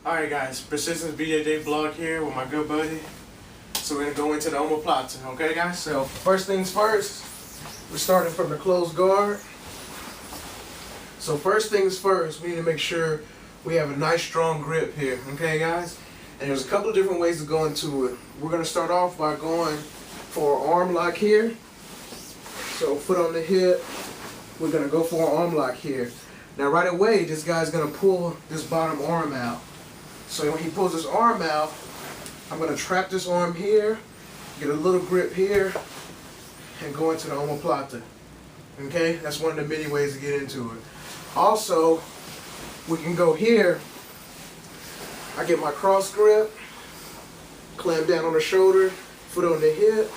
Alright guys, Persistence BJJ vlog here with my good buddy. So we're going to go into the omoplata, okay guys? So first things first, we're starting from the closed guard. So first things first, we need to make sure we have a nice strong grip here, okay guys? And there's a couple of different ways to go into it. We're going to start off by going for an arm lock here. So foot on the hip, we're going to go for an arm lock here. Now right away, this guy's going to pull this bottom arm out. So when he pulls his arm out, I'm going to trap this arm here, get a little grip here, and go into the omoplata. Okay? That's one of the many ways to get into it. Also, we can go here. I get my cross grip, clamp down on the shoulder, foot on the hip.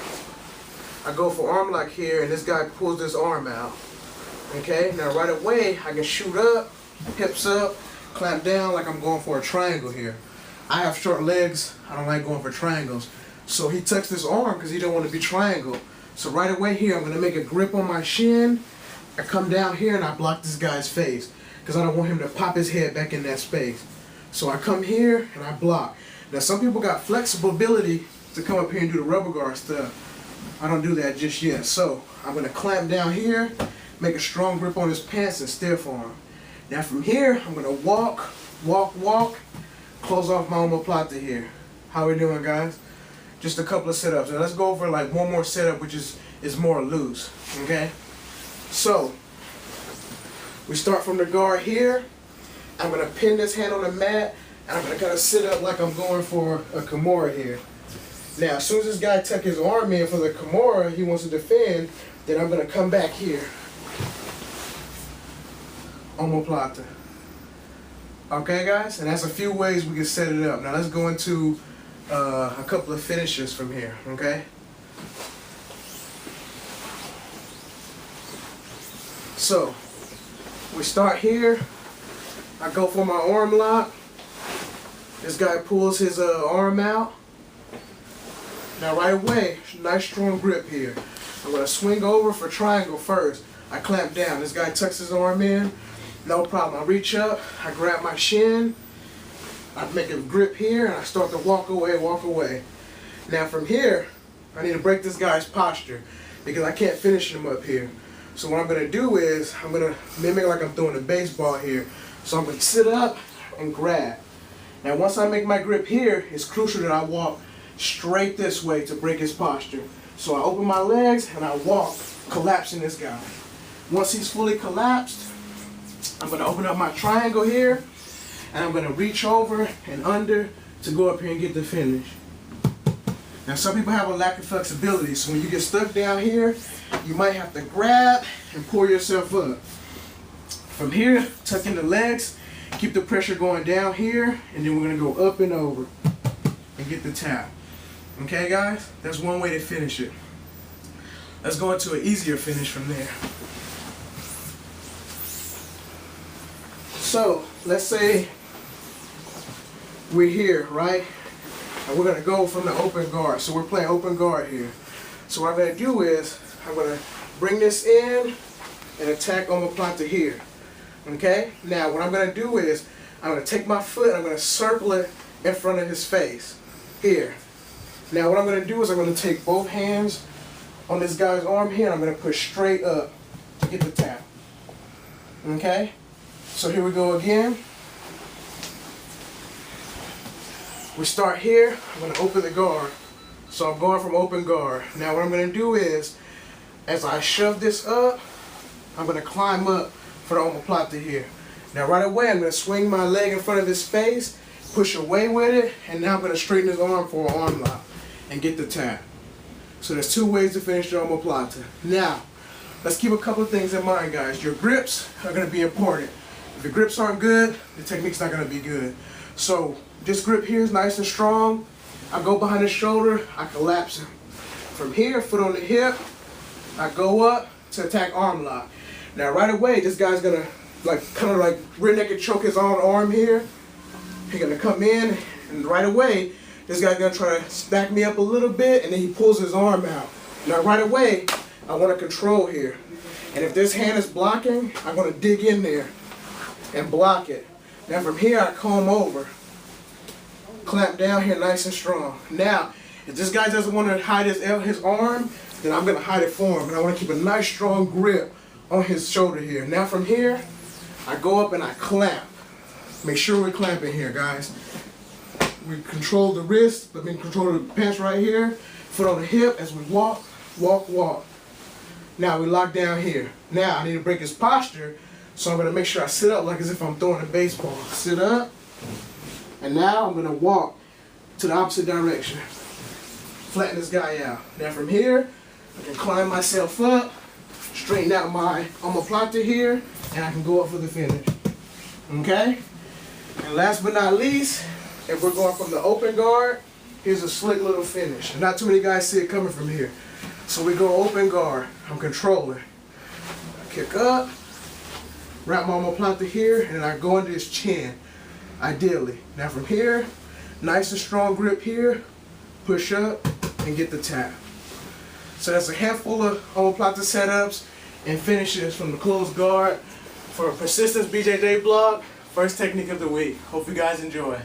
I go for arm lock here, and this guy pulls this arm out. Okay? Now right away, I can shoot up, hips up, clamp down like I'm going for a triangle here. I have short legs. I don't like going for triangles. So he tucks this arm because he don't want to be triangle. So right away here, I'm going to make a grip on my shin. I come down here and I block this guy's face because I don't want him to pop his head back in that space. So I come here and I block. Now some people got flexible ability to come up here and do the rubber guard stuff. I don't do that just yet. So I'm going to clamp down here, make a strong grip on his pants and stiff arm. Now from here, I'm going to walk, close off my omoplata here. How we doing, guys? Just a couple of sit-ups. Now let's go over like one more setup, which is more loose, okay? So, we start from the guard here. I'm going to pin this hand on the mat, and I'm going to kind of sit up like I'm going for a Kimura here. Now, as soon as this guy tucks his arm in for the Kimura, he wants to defend, then I'm going to come back here. Omoplata. Okay guys, and that's a few ways we can set it up. Now let's go into a couple of finishes from here, okay? So, we start here. I go for my arm lock. This guy pulls his arm out. Now right away, nice strong grip here. I'm going to swing over for triangle first. I clamp down. This guy tucks his arm in. No problem. I reach up, I grab my shin, I make a grip here, and I start to walk away. Now from here, I need to break this guy's posture because I can't finish him up here. So what I'm going to do is, I'm going to mimic like I'm throwing a baseball here. So I'm going to sit up and grab. Now once I make my grip here, it's crucial that I walk straight this way to break his posture. So I open my legs and I walk, collapsing this guy. Once he's fully collapsed, I'm going to open up my triangle here, and I'm going to reach over and under to go up here and get the finish. Now some people have a lack of flexibility, so when you get stuck down here, you might have to grab and pull yourself up. From here, tuck in the legs, keep the pressure going down here, and then we're going to go up and over and get the tap. Okay guys, that's one way to finish it. Let's go into an easier finish from there. So, let's say we're here, right? And we're going to go from the open guard. So we're playing open guard here. So what I'm going to do is, I'm going to bring this in and attack omoplata here. Okay? Now, what I'm going to do is, I'm going to take my foot and I'm going to circle it in front of his face. Here. Now, what I'm going to do is, I'm going to take both hands on this guy's arm here and I'm going to push straight up to get the tap. Okay? So here we go again. We start here. I'm going to open the guard. So I'm going from open guard. Now what I'm going to do is, as I shove this up, I'm going to climb up for the omoplata here. Now right away I'm going to swing my leg in front of his face, push away with it, and now I'm going to straighten his arm for an arm lock and get the tap. So there's two ways to finish the omoplata. Now, let's keep a couple of things in mind, guys. Your grips are going to be important. If the grips aren't good, the technique's not going to be good. So this grip here is nice and strong. I go behind his shoulder, I collapse him. From here, foot on the hip, I go up to attack arm lock. Now right away, this guy's going to kind of rear naked choke his own arm here. He's going to come in, and right away, this guy's going to try to stack me up a little bit, and then he pulls his arm out. Now right away, I want to control here. And if this hand is blocking, I'm going to dig in there and block it. Now from here I comb over Clamp down here nice and strong. Now, if this guy doesn't want to hide his arm, then I'm going to hide it for him. And I want to keep a nice strong grip on his shoulder here. Now from here, I go up and I clamp. Make sure we're clamping here, guys. We control the wrist, but then control the pants right here. Foot on the hip as we walk, walk, walk. Now we lock down here. Now I need to break his posture, so I'm going to make sure I sit up like as if I'm throwing a baseball. Sit up, and now I'm going to walk to the opposite direction. Flatten this guy out. Now from here, I can climb myself up, straighten out my omoplata here, and I can go up for the finish. Okay? And last but not least, if we're going from the open guard, here's a slick little finish. And not too many guys see it coming from here. So we go open guard. I'm controlling. I kick up, wrap my omoplata here, and I go under his chin, ideally. Now from here, nice and strong grip here, push up, and get the tap. So that's a handful of omoplata setups and finishes from the closed guard for Persistence BJJ blog. First technique of the week. Hope you guys enjoy.